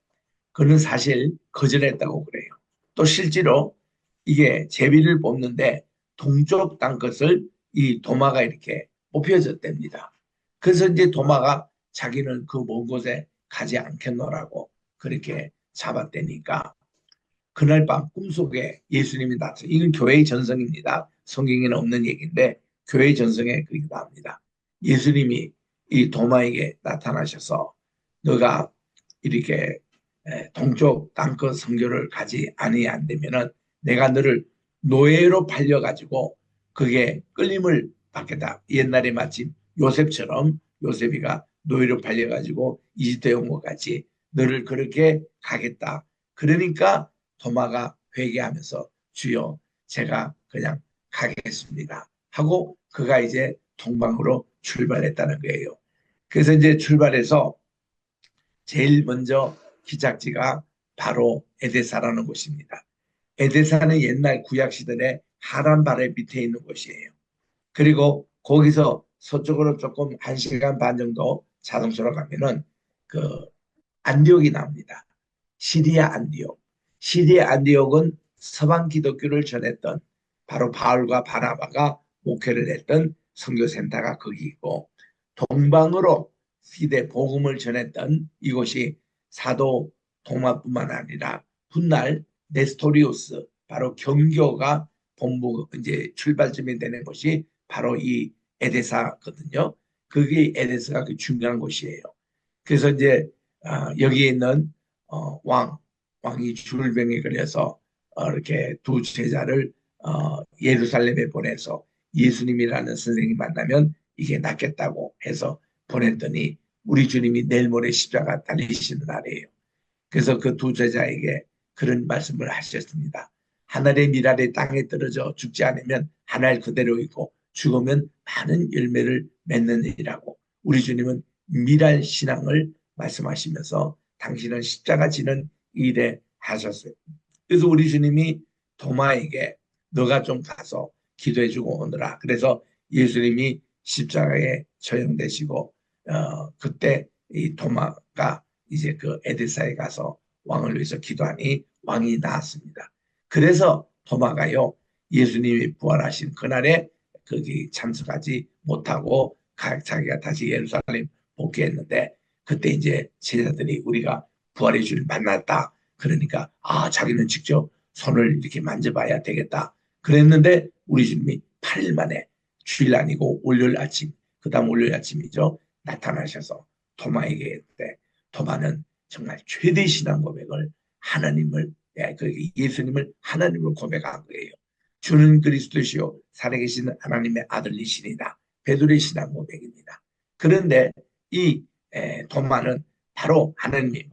그는 사실 거절했다고 그래요. 또 실제로 이게 제비를 뽑는데 동쪽 땅끝을 이 도마가 이렇게 뽑혀졌답니다. 그래서 이제 도마가 자기는 그 먼 곳에 가지 않겠노라고 그렇게 잡았다니까 그날 밤 꿈속에 예수님이 나타나 이건 교회의 전성입니다. 성경에는 없는 얘기인데 교회의 전성에 그렇게 나옵니다. 예수님이 이 도마에게 나타나셔서 너가 이렇게 동쪽 땅끝 선교를 가지 아니한다면은 내가 너를 노예로 팔려가지고 그게 끌림을 받겠다. 옛날에 마침 요셉처럼 요셉이가 노예로 팔려가지고 이집트에 온 것 같이 너를 그렇게 가겠다. 그러니까 도마가 회개하면서 주여 제가 그냥 가겠습니다 하고 그가 이제 동방으로 출발했다는 거예요. 그래서 이제 출발해서 제일 먼저 기착지가 바로 에데사라는 곳입니다. 에데사는 옛날 구약 시대의 하란 바레 밑에 있는 곳이에요. 그리고 거기서 서쪽으로 조금 1시간 반 정도 자동차로 가면은 그 안디옥이 나옵니다. 시리아 안디옥. 시리아 안디옥은 서방 기독교를 전했던 바로 바울과 바나바가 목회를 했던 선교센터가 거기 있고 동방으로 시대 복음을 전했던 이곳이 사도 도마뿐만 아니라 훗날 네스토리우스 바로 경교가 본부 이제 출발점이 되는 곳이 바로 이 에데사거든요. 그게 에데사가 그 중요한 곳이에요. 그래서 이제 여기에 있는 왕이 jul병에 걸려서 이렇게 두 제자를 예루살렘에 보내서 예수님이라는 선생님 만나면 이게 낫겠다고 해서 보냈더니 우리 주님이 내일 모레 십자가 달리시는 날이에요. 그래서 그 두 제자에게 그런 말씀을 하셨습니다. 하늘의 밀알이 땅에 떨어져 죽지 않으면 하늘 그대로 있고 죽으면 많은 열매를 맺느니라고 우리 주님은 밀알 신앙을 말씀하시면서 당신은 십자가 지는 일에 하셨어요. 그래서 우리 주님이 도마에게 너가 좀 가서 기도해주고 오너라. 그래서 예수님이 십자가에 처형되시고 그때 이 도마가 이제 그 에데사에 가서 왕을 위해서 기도하니 왕이 나았습니다. 그래서 도마가요 예수님이 부활하신 그날에 거기 참석하지 못하고 자기가 다시 예루살렘 복귀했는데 그때 이제 제자들이 우리가 부활의 주를 만났다. 그러니까 자기는 직접 손을 이렇게 만져봐야 되겠다. 그랬는데 우리 주님이 8일 만에 주일 아니고 월요일 아침 그 다음 월요일 아침이죠. 나타나셔서 도마에게 때 도마는 정말 최대 신앙 고백을 하나님을 그 예수님을 하나님으로 고백한 거예요. 주는 그리스도시요 살아계신 하나님의 아들이시니다. 베드로의 신앙 고백입니다. 그런데 이 도마는 바로 하나님이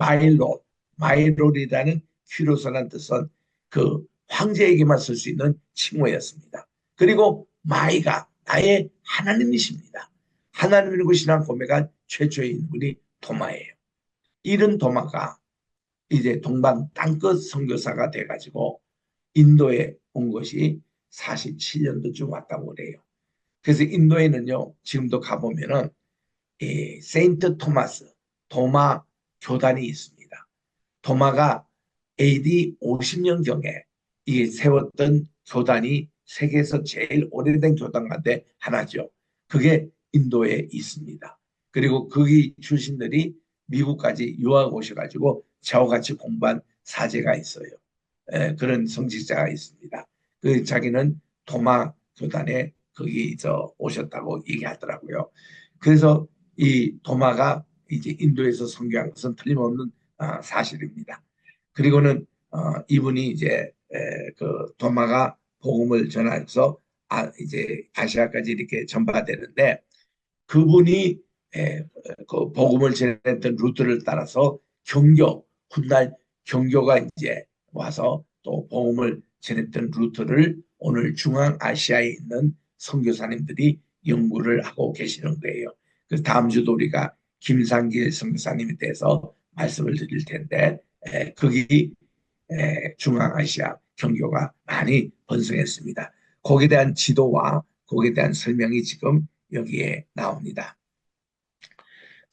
마일롤이라는 퀴로스라는 뜻은 그 황제에게만 쓸 수 있는 칭호였습니다. 그리고 마이가 나의 하나님이십니다. 하나님이라고 신앙 고백한 최초의 인물이 도마예요. 이런 도마가 이제 동방 땅끝 선교사가 돼가지고 인도에 온 것이 47년도쯤 왔다고 그래요. 그래서 인도에는요, 지금도 가보면은 세인트 토마스, 도마 교단이 있습니다. 도마가 AD 50년경에 이 세웠던 교단이 세계에서 제일 오래된 교단 가운데 하나죠. 그게 인도에 있습니다. 그리고 거기 출신들이 미국까지 유학 오셔가지고 저와 같이 공부한 사제가 있어요. 그런 성직자가 있습니다. 그 자기는 도마 교단에 거기 오셨다고 얘기하더라고요. 그래서 이 도마가 이제 인도에서 선교한 것은 틀림없는 사실입니다. 그리고는 이분이 이제 그 도마가 복음을 전하여서 이제 아시아까지 이렇게 전파되는데 그분이 그 복음을 전했던 루트를 따라서 훗날 경교가 이제 와서 또 복음을 전했던 루트를 오늘 중앙아시아에 있는 선교사님들이 연구를 하고 계시는 거예요. 그래서 다음 주도 우리가 김상길 선교사님에 대해서 말씀을 드릴 텐데 거기 중앙아시아 경교가 많이 번성했습니다. 거기에 대한 지도와 거기에 대한 설명이 지금 여기에 나옵니다.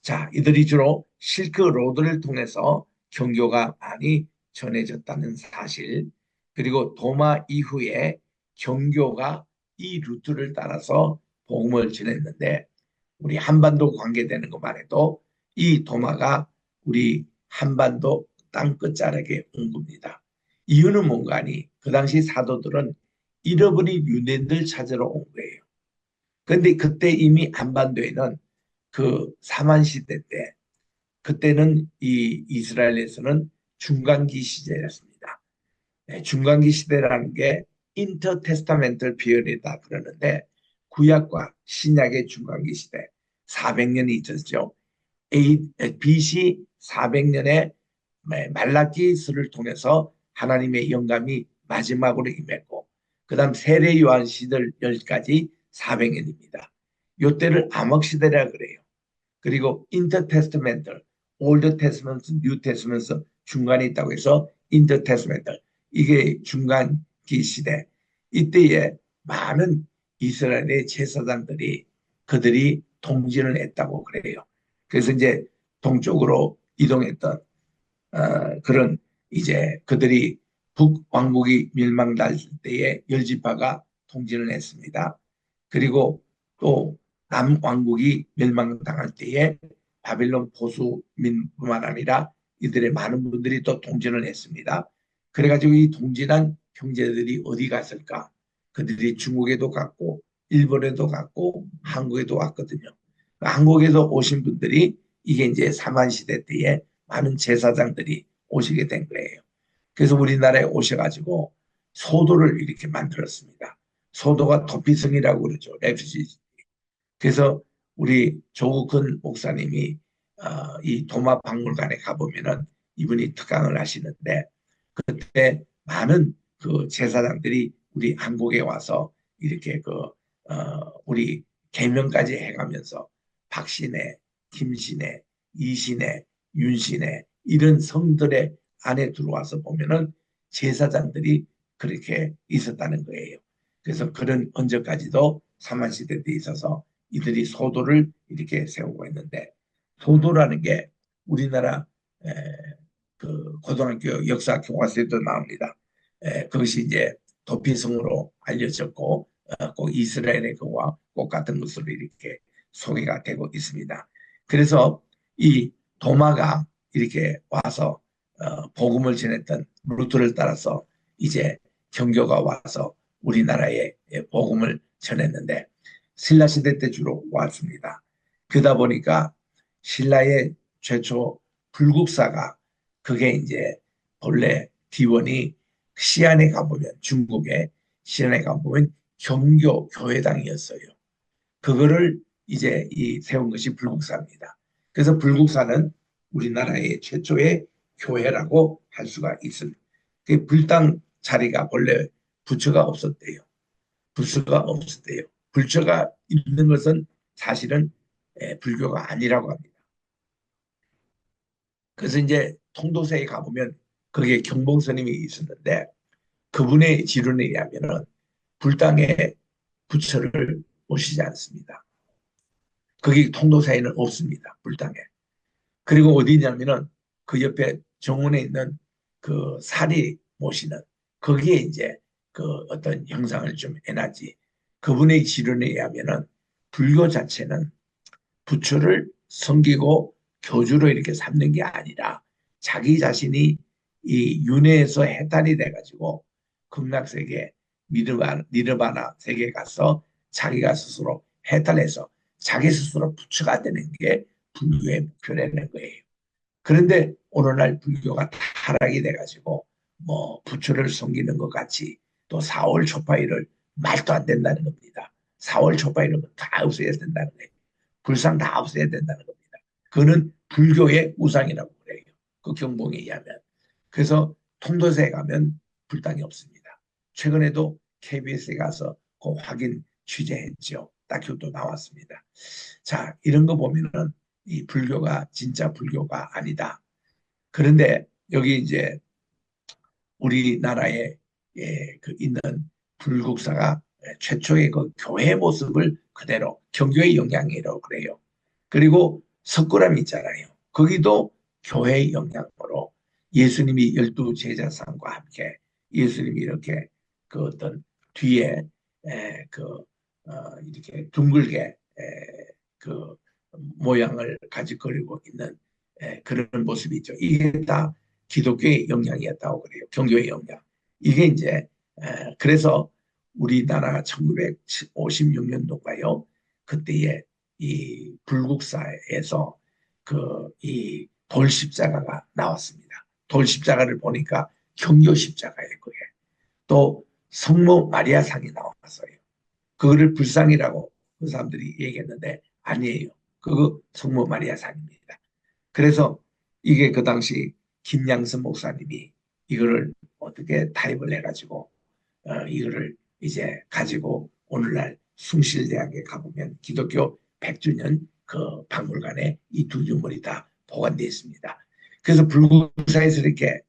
자, 이들이 주로 실크 로드를 통해서 경교가 많이 전해졌다는 사실, 그리고 도마 이후에 경교가 이 루트를 따라서 복음을 전했는데 우리 한반도 관계되는 것만 해도 이 도마가 우리 한반도 땅 끝자락에 온 겁니다. 이유는 뭔가 하니 그 당시 사도들은 잃어버린 유대인들 찾으러 온 거예요. 그런데 그때 이미 한반도에는 그 사만 시대 때 그때는 이 이스라엘에서는 중간기 시대였습니다. 중간기 시대라는 게 인터테스타멘털 피어리다 그러는데 구약과 신약의 중간기 시대 400년이 있었죠. BC 400년에 말라기스를 통해서 하나님의 영감이 마지막으로 임했고 그다음 세례 요한 시대까지 400년입니다. 이때를 암흑 시대라 그래요. 그리고 인터테스트멘털, 올드 테스트먼트, 뉴 테스트먼트 중간에 있다고 해서 인터테스트멘털 이게 중간기 시대. 이때에 많은 이스라엘의 제사장들이 그들이 통진을 했다고 그래요. 그래서 이제 동쪽으로 이동했던 그런 이제 그들이 북왕국이 멸망될 때에 열 지파가 통진을 했습니다. 그리고 또 남왕국이 멸망당할 때에 바빌론 보수민뿐만 아니라 이들의 많은 분들이 또 통진을 했습니다. 그래가지고 이 통진한 형제들이 어디 갔을까? 그들이 중국에도 갔고 일본에도 갔고 한국에도 왔거든요. 한국에서 오신 분들이 이게 이제 사만시대 때에 많은 제사장들이 오시게 된 거예요. 그래서 우리나라에 오셔가지고 소도를 이렇게 만들었습니다. 소도가 도피성이라고 그러죠. 레퓨지. 그래서 우리 조국근 목사님이 이 도마박물관에 가보면은 이분이 특강을 하시는데 그때 많은 그 제사장들이 우리 한국에 와서 이렇게 우리 개명까지 해가면서 박신혜, 김신혜, 이신혜, 윤신혜 이런 성들의 안에 들어와서 보면은 제사장들이 그렇게 있었다는 거예요. 그래서 그런 언제까지도 사만시대 때 있어서 이들이 소도를 이렇게 세우고 있는데 소도라는 게 우리나라 그 고등학교 역사 교과서에도 나옵니다. 그것이 이제 도피성으로 알려졌고 꼭 이스라엘의 그와 꼭 같은 것으로 이렇게 소개가 되고 있습니다. 그래서 이 도마가 이렇게 와서 복음을 전했던 루트를 따라서 이제 경교가 와서 우리나라에 복음을 전했는데 신라 시대 때 주로 왔습니다. 그러다 보니까 신라의 최초 불국사가 그게 이제 본래 기원이 시안에 가보면 중국의 시안에 가보면 경교 교회당이었어요. 그거를 이제 이 세운 것이 불국사입니다. 그래서 불국사는 우리나라의 최초의 교회라고 할 수가 있습니다. 그 불당 자리가 본래 부처가 없었대요. 부처가 없었대요. 불처가 있는 것은 사실은 불교가 아니라고 합니다. 그래서 이제 통도사에 가보면 거기에 경봉 스님이 있었는데 그분의 지론에 의하면은 불당의 부처를 오시지 않습니다. 거기 통도사에는 없습니다. 불당에. 그리고 어디냐면은 그 옆에 정원에 있는 그 사리 모시는 거기에 이제 그 어떤 형상을 좀 해놨지. 그분의 지론에 의하면은 불교 자체는 부처를 섬기고 교주로 이렇게 삼는 게 아니라 자기 자신이 이 윤회에서 해탈이 돼가지고 극락세계 니르바나 세계에 가서 자기가 스스로 해탈해서 자기 스스로 부처가 되는 게 불교의 목표라는 거예요. 그런데 오늘날 불교가 타락이 돼가지고 뭐 부처를 섬기는 것 같이 또 사월 초파일을 말도 안 된다는 겁니다. 사월 초파일은 다 없애야 된다는 거예요. 불상 다 없애야 된다는 겁니다. 그거는 불교의 우상이라고 그래요. 그 경봉에 의하면. 그래서 통도사에 가면 불당이 없습니다. 최근에도 KBS에 가서 그 확인 취재했죠. 다큐도 나왔습니다. 자, 이런 거 보면은 이 불교가 진짜 불교가 아니다. 그런데 여기 이제 우리나라에 그 있는 불국사가 최초의 그 교회 모습을 그대로 경교의 영향이라고 그래요. 그리고 석굴암 있잖아요. 거기도 교회의 영향으로 예수님이 열두 제자상과 함께 예수님이 이렇게 그 어떤 뒤에 그 이렇게 둥글게 그 모양을 가지고 있는 그런 모습이 있죠. 이게 다 기독교의 영향이었다고 그래요. 경교의 영향. 이게 이제 그래서 우리나라 1956년도가요. 그때에 이 불국사에서 그 이 돌십자가가 나왔습니다. 돌십자가를 보니까 경교 십자가예요. 그게. 또 성모 마리아상이 나왔어요. 그거를 불상이라고 그 사람들이 얘기했는데 아니에요. 그거 성모 마리아상입니다. 그래서 이게 그 당시 김양선 목사님이 이거를 어떻게 타입을 해가지고 이거를 이제 가지고 오늘날 숭실대학에 가보면 기독교 100주년 그 박물관에 이 두 유물이 다 보관되어 있습니다. 그래서 불국사에서 이렇게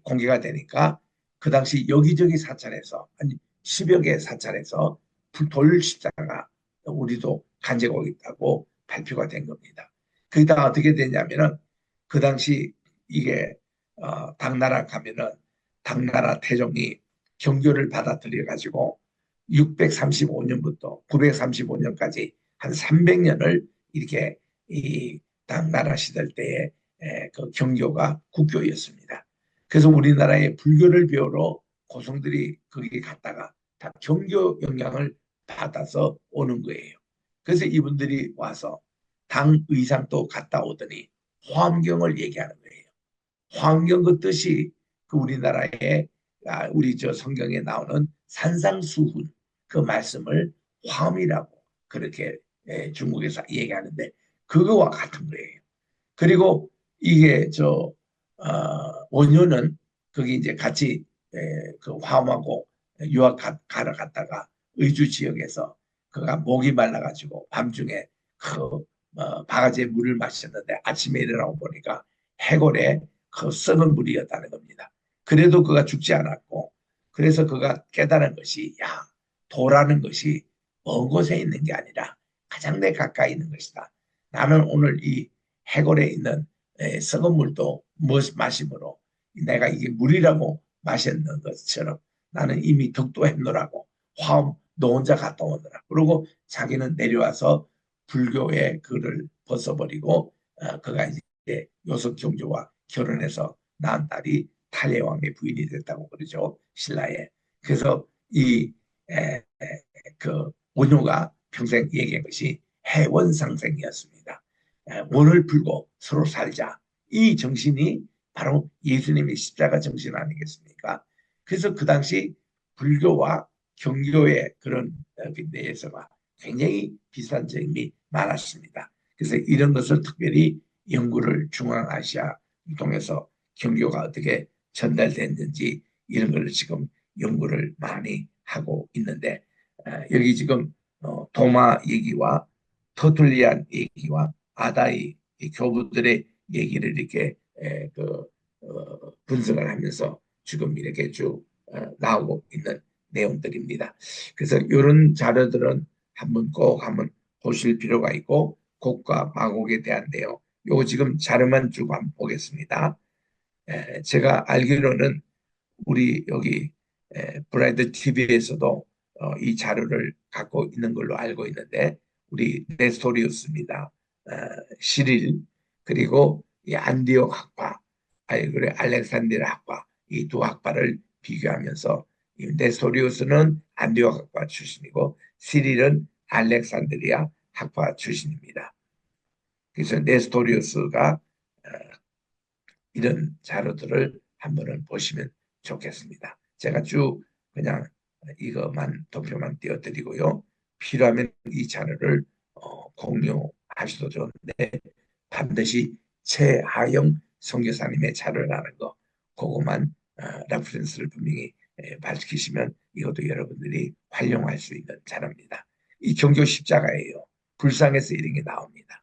공개가 되니까 그 당시 여기저기 사찰에서 한 10여 개 사찰에서 돌 십자가 우리도 간직하고 있다고 발표가 된 겁니다. 그게 다 어떻게 되냐면은 그 당시 이게 당나라 가면은 당나라 태종이 경교를 받아들여 가지고 635년부터 935년까지 한 300년을 이렇게 이 당나라 시절 때에 그 경교가 국교였습니다. 그래서 우리나라의 불교를 배우러 고성들이 거기 갔다가 다 경교 영향을 받아서 오는 거예요. 그래서 이분들이 와서 당 의상도 갔다 오더니 화엄경을 얘기하는 거예요. 화엄경 그 뜻이 그 우리나라의 우리 저 성경에 나오는 산상수훈 그 말씀을 화엄이라고 그렇게 중국에서 얘기하는데 그거와 같은 거예요. 그리고 이게 원효는 거기 이제 같이 그 화엄하고 유학 가러 갔다가 의주 지역에서 그가 목이 말라가지고 밤중에 그 바가지에 물을 마셨는데 아침에 일어나고 보니까 해골에 그 썩은 물이었다는 겁니다. 그래도 그가 죽지 않았고 그래서 그가 깨달은 것이 야 도라는 것이 먼 곳에 있는 게 아니라 가장 내 가까이 있는 것이다. 나는 오늘 이 해골에 있는 썩은 물도 마심으로 내가 이게 물이라고 마셨는 것처럼 나는 이미 덕도했노라고 화엄 너 혼자 갔다 오느라 그리고 자기는 내려와서 불교의 글을 벗어버리고 그가 이제 요석경조와 결혼해서 낳은 딸이 탈예왕의 부인이 됐다고 그러죠. 신라에. 그래서 그 원효가 평생 얘기한 것이 해원상생이었습니다. 원을 풀고 서로 살자. 이 정신이 바로 예수님의 십자가 정신 아니겠습니까? 그래서 그 당시 불교와 경교의 그런 내에서가 굉장히 비슷한 점이 많았습니다. 그래서 이런 것을 특별히 연구를 중앙아시아 통해서 경교가 어떻게 전달됐는지 이런 걸 지금 연구를 많이 하고 있는데 여기 지금 도마 얘기와 터툴리안 얘기와 아다이 교부들의 얘기를 이렇게 분석을 하면서 지금 이렇게 쭉 나오고 있는 내용들입니다. 그래서 이런 자료들은 한번 보실 필요가 있고, 곡과 마곡에 대한 내용, 요거 지금 자료만 주고 한번 보겠습니다. 제가 알기로는 우리 여기 브라이드 TV에서도 이 자료를 갖고 있는 걸로 알고 있는데, 우리 네스토리우스입니다. 어, 시릴, 그리고 이 안디옥 학파, 아니 그래 알렉산드리아 학파, 이 두 학파를 비교하면서, 이 네스토리우스는 안디옥 학파 출신이고 시릴은 알렉산드리아 학파 출신입니다. 그래서 네스토리우스가 이런 자료들을 한번은 보시면 좋겠습니다. 제가 쭉 그냥 이것만 도표만 띄워드리고요. 필요하면 이 자료를 공유하셔도 좋은데, 반드시 최하영 선교사님의 자료라는 거, 그거만 레퍼런스를 분명히 밝히시면 이것도 여러분들이 활용할 수 있는 자료입니다. 이 경교 십자가예요. 불상에서 이런 게 나옵니다.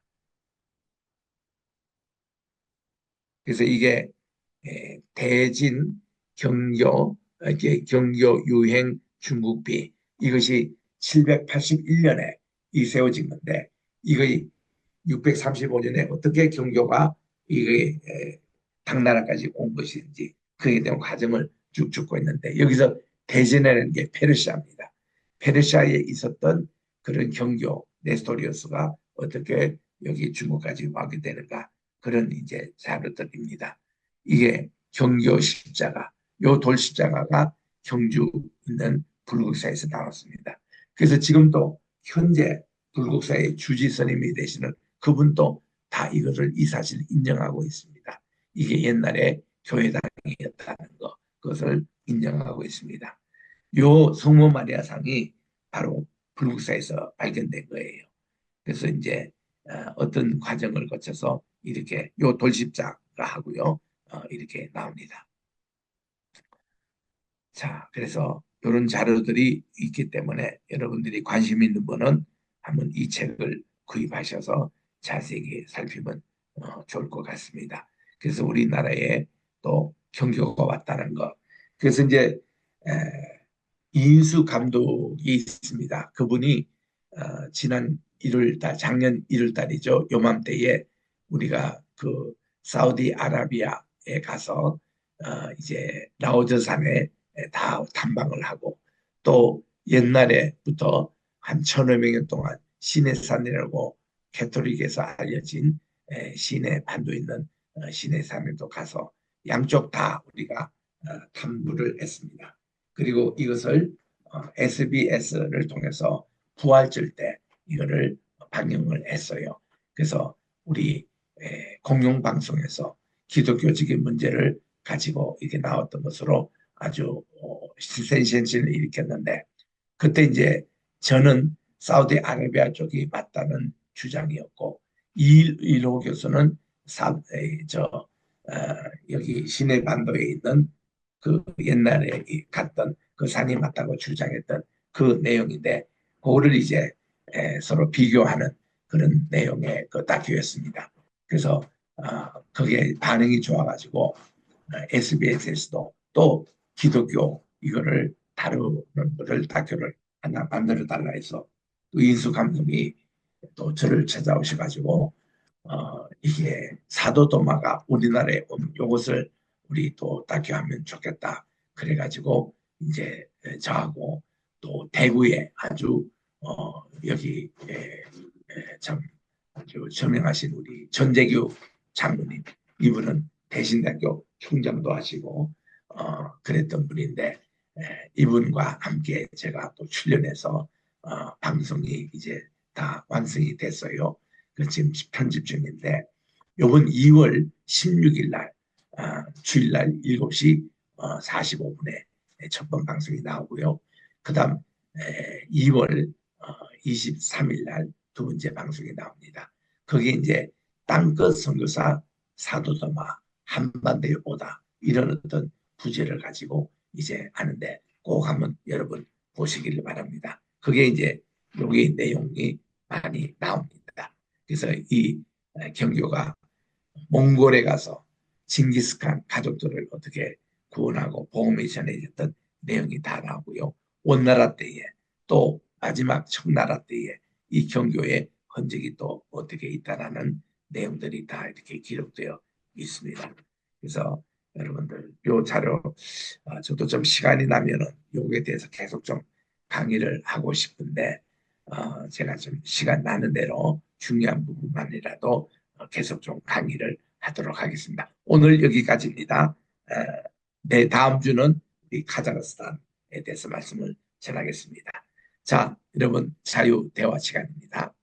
그래서 이게 대진 경교, 이게 경교 유행 중국비, 이것이 781년에 이 세워진 건데, 이거 635년에 어떻게 경교가 이게 당나라까지 온 것인지, 그에 대한 과정을 쭉 줍고 있는데, 여기서 대진이라는 게 페르시아입니다. 페르시아에 있었던 그런 경교 네스토리우스가 어떻게 여기 중국까지 와게 되는가, 그런 이제 자료들입니다. 이게 경교 십자가, 요 돌 십자가가 경주 있는 불국사에서 나왔습니다. 그래서 지금도 현재 불국사의 주지 스님이 되시는 그분도 다 이거를, 이 사실을 인정하고 있습니다. 이게 옛날에 교회당이었다는 거, 그것을 인정하고 있습니다. 요 성모 마리아 상이 바로 불국사에서 발견된 거예요. 그래서 이제 어떤 과정을 거쳐서 이렇게 요 돌십자가 하고요, 이렇게 나옵니다. 자, 그래서 이런 자료들이 있기 때문에 여러분들이 관심 있는 분은 한번 이 책을 구입하셔서 자세히 살피면 좋을 것 같습니다. 그래서 우리나라에 또 경교가 왔다는 것. 그래서 이제 에, 이인수 감독이 있습니다. 그분이 지난 1월 달, 작년 1월 달이죠. 요맘때에 우리가 그 사우디아라비아에 가서 이제 라오즈산에 다 탐방을 하고, 또 옛날에부터 한 1500년 동안 시내산이라고 캐톨릭에서 알려진 시내 반도 있는 시내산에도 가서 양쪽 다 우리가 탐구를 했습니다. 그리고 이것을 SBS를 통해서 부활절 때 이거를 방영을 했어요. 그래서 우리 공영방송에서 기독교적인 문제를 가지고 이렇게 나왔던 것으로 아주 센세이션을 일으켰는데, 그때 이제 저는 사우디아라비아 쪽이 맞다는 주장이었고, 이일호 교수는 저 여기 시내 반도에 있는 그 옛날에 갔던 그 산이 맞다고 주장했던 그 내용인데, 그거를 이제 서로 비교하는 그런 내용의 그 다큐였습니다. 그래서 그게 반응이 좋아가지고 SBS에서도 또 기독교 이거를 다루는 것을 다큐를 하나 만들어 달라 해서 또 인수 감독이 또 저를 찾아오셔가지고 이게 사도 도마가 우리나라에 온 요것을 우리 또 다큐하면 좋겠다. 그래가지고 이제 저하고 또 대구에 아주 여기 참 아주 저명하신 우리 전재규 장로님, 이분은 대신대학교 총장도 하시고 그랬던 분인데, 이분과 함께 제가 또 출연해서 방송이 이제 다 완성이 됐어요. 그 지금 편집 중인데, 요번 2월 16일 날 주일날 7시 45분에 첫 번 방송이 나오고요. 그 다음 2월 23일 날 두 번째 방송이 나옵니다. 거기에 이제 땅끝 선교사 사도더마 한반도에 오다, 이런 어떤 부제를 가지고 이제 하는데, 꼭 한번 여러분 보시기를 바랍니다. 그게 이제 여기 내용이 많이 나옵니다. 그래서 이 경교가 몽골에 가서 징기스칸 가족들을 어떻게 구원하고 복음을 전해졌던 내용이 다 나오고요. 원나라 때에 또 마지막 청나라 때에 이 경교의 흔적이 또 어떻게 있다라는 내용들이 다 이렇게 기록되어 있습니다. 그래서 여러분들 요 자료 저도 좀 시간이 나면은 요거에 대해서 계속 좀 강의를 하고 싶은데 제가 좀 시간 나는 대로 중요한 부분만이라도 계속 좀 강의를 하도록 하겠습니다. 오늘 여기까지입니다. 네, 다음 주는 우리 카자흐스탄에 대해서 말씀을 전하겠습니다. 자, 여러분 자유 대화 시간입니다.